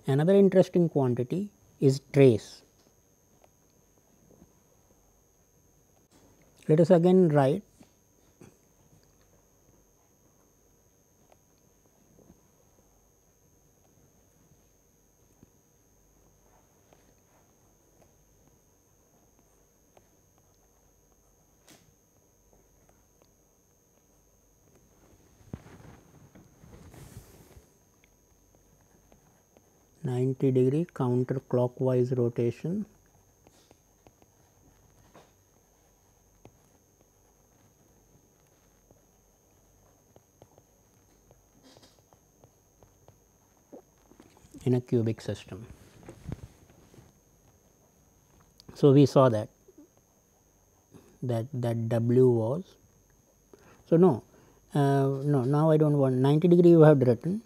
Another interesting quantity is trace. Let us again write 90-degree counterclockwise rotation in a cubic system. So, we saw that W was. So, no, now I do not want 90 degree you have written.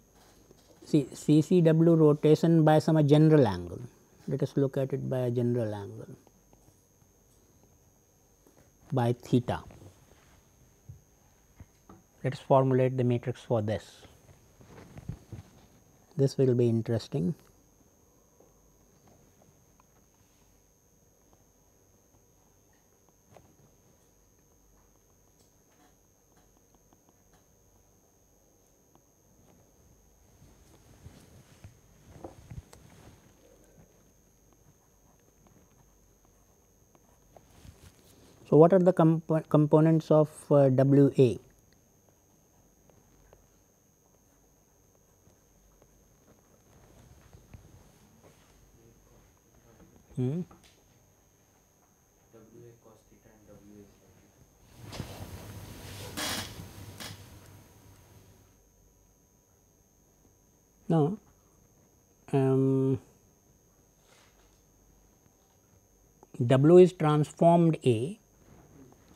See, CCW rotation by some general angle. Let us look at it by a general angle, by theta. Let us formulate the matrix for this. This will be interesting. So, what are the components of WA? Hmm? No, W is transformed A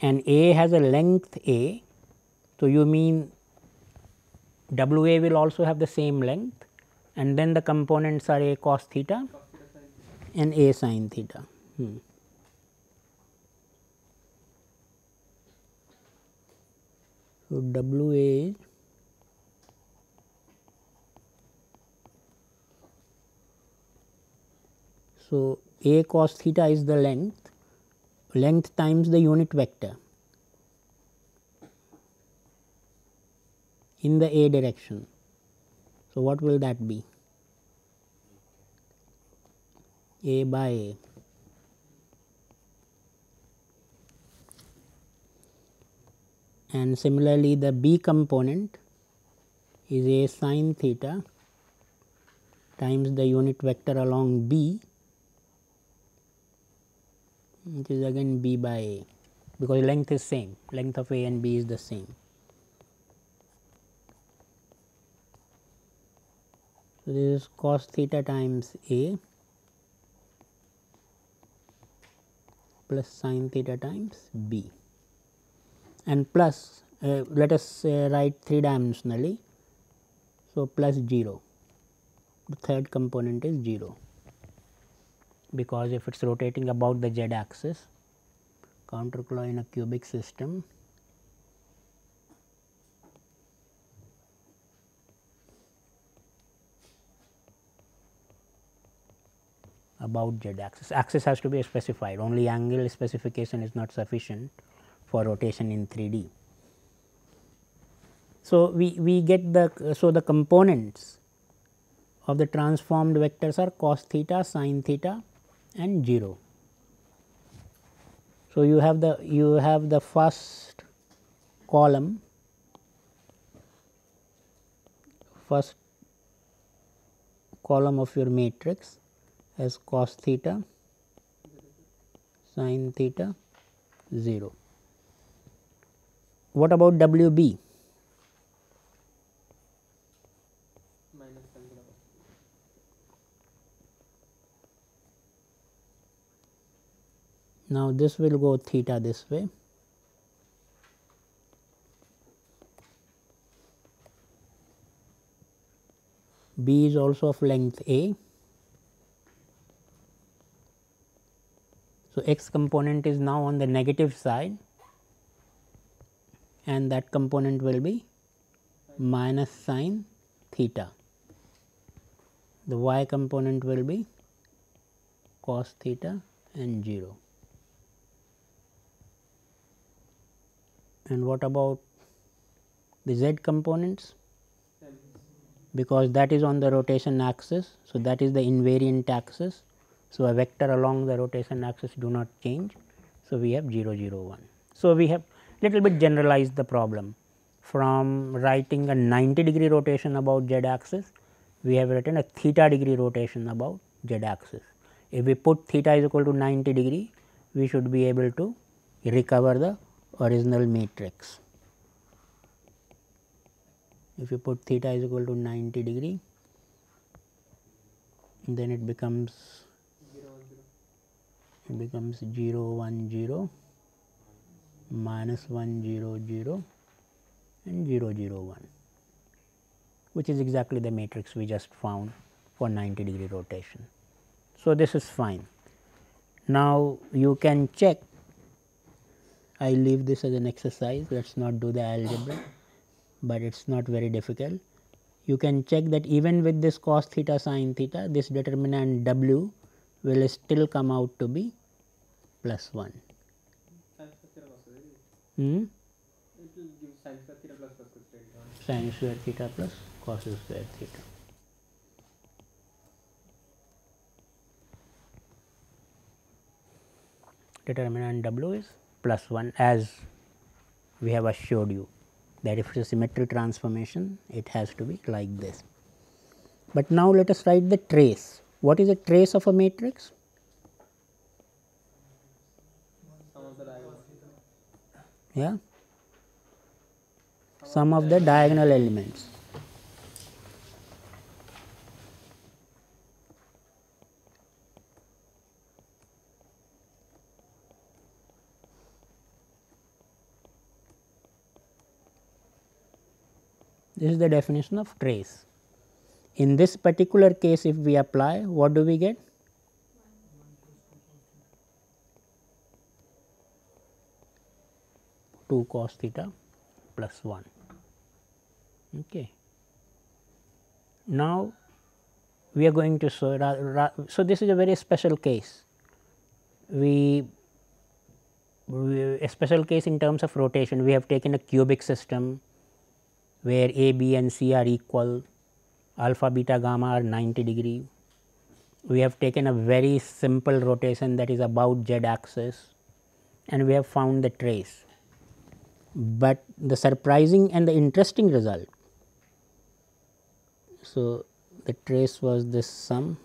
and A has a length A. So, you mean WA will also have the same length, and then the components are A cos theta and A sin theta. So, WA is so A cos theta is the length times the unit vector in the A direction. So, what will that be? A by A. And similarly, the B component is A sin theta times the unit vector along B, which is again B by A, because length is same, length of A and B is the same. So, this is cos theta times A plus sin theta times B, and plus let us write 3 dimensionally. So, plus 0, the third component is 0, because if it is rotating about the z axis, counterclock in a cubic system, about z axis. Axis has to be specified, only angle specification is not sufficient for rotation in 3D. So, we get the components of the transformed vectors are cos theta, sin theta and 0. So, you have the first column, of your matrix as cos theta, sin theta, 0. What about WB? Now, this will go theta this way, B is also of length A. So, x component is now on the negative side, and that component will be minus sin theta. the y component will be cos theta and 0. And what about the z components? Because that is on the rotation axis. So, that is the invariant axis. So, a vector along the rotation axis do not change. So, we have 0 0 1. So, we have little bit generalized the problem from writing a 90-degree rotation about z axis, we have written a theta degree rotation about z axis. If we put theta is equal to 90 degree, we should be able to recover the original matrix. If you put theta is equal to 90 degree, then it becomes 0 1 0 minus 1 0 0 and 0 0 1, which is exactly the matrix we just found for 90-degree rotation. So, this is fine. Now, you can check, I leave this as an exercise, let us not do the algebra, but it is not very difficult. You can check that even with this cos theta sin theta, this determinant W will still come out to be plus 1. It will give sin square theta plus cos theta. Sin square theta plus cos square theta. Determinant W is plus 1, as we have assured you that if it is a symmetry transformation, it has to be like this. But now let us write the trace. What is a trace of a matrix? Yeah, sum of the diagonal elements. This is the definition of trace. In this particular case, if we apply, what do we get? Two cos theta plus 1. Okay. Now, we are going to show, so this is a very special case. A special case in terms of rotation, we have taken a cubic system where A, B and C are equal, alpha, beta, gamma are 90 degree. We have taken a very simple rotation that is about z axis, and we have found the trace. But the surprising and the interesting result, so the trace was this sum .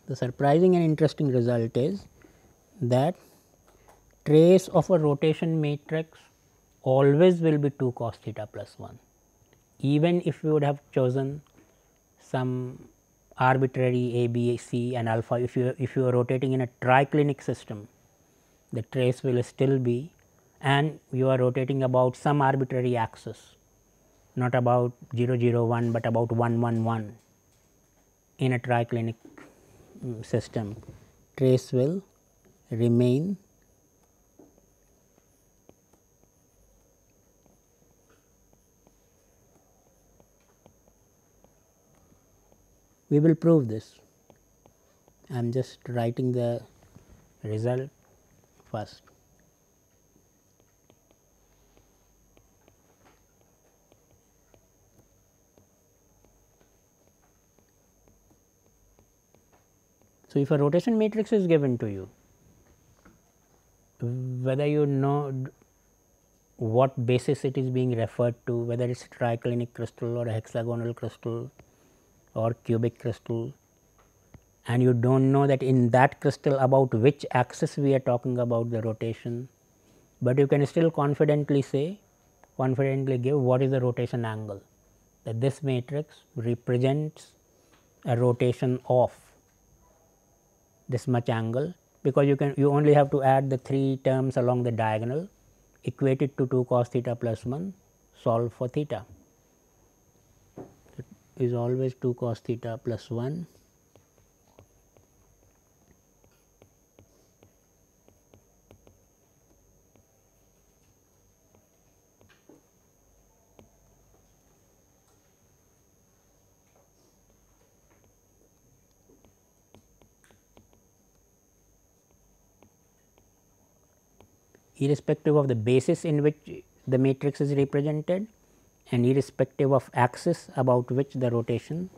The surprising and interesting result is that trace of a rotation matrix always will be 2 cos theta plus 1. Even if we would have chosen some arbitrary A, B, C and alpha, if you are rotating in a triclinic system, the trace will still be, and you are rotating about some arbitrary axis, not about 0 0 1, but about 1 1 1 in a triclinic system, trace will remain we will prove this. I am just writing the result first. So, if a rotation matrix is given to you, whether you know what basis it is being referred to, whether it is a triclinic crystal or a hexagonal crystal or cubic crystal, and you do not know that in that crystal about which axis we are talking about the rotation, but you can still confidently say, confidently give what is the rotation angle, that this matrix represents a rotation of this much angle, because you only have to add the 3 terms along the diagonal, equate it to 2 cos theta plus 1, solve for theta. It is always 2 cos theta plus 1 irrespective of the basis in which the matrix is represented and irrespective of axis about which the rotation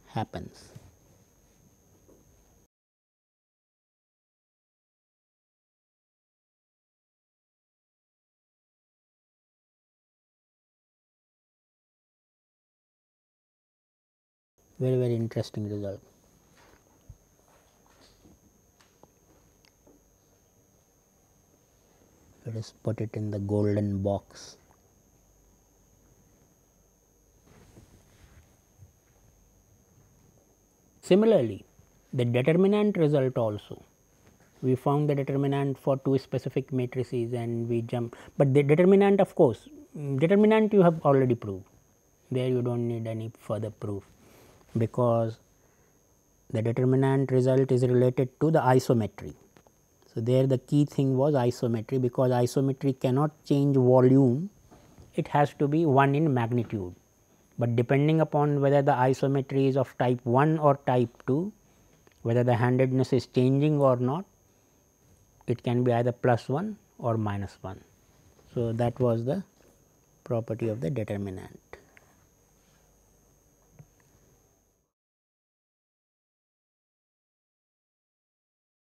happens. Very, very interesting result. Let us put it in the golden box. Similarly, the determinant result also, we found the determinant for two specific matrices and we jump, but the determinant, of course, determinant you have already proved, there you do not need any further proof, because the determinant result is related to the isometry. So, there the key thing was isometry, because isometry cannot change volume, it has to be 1 in magnitude, but depending upon whether the isometry is of type 1 or type 2, whether the handedness is changing or not, it can be either plus 1 or minus 1. So, that was the property of the determinant.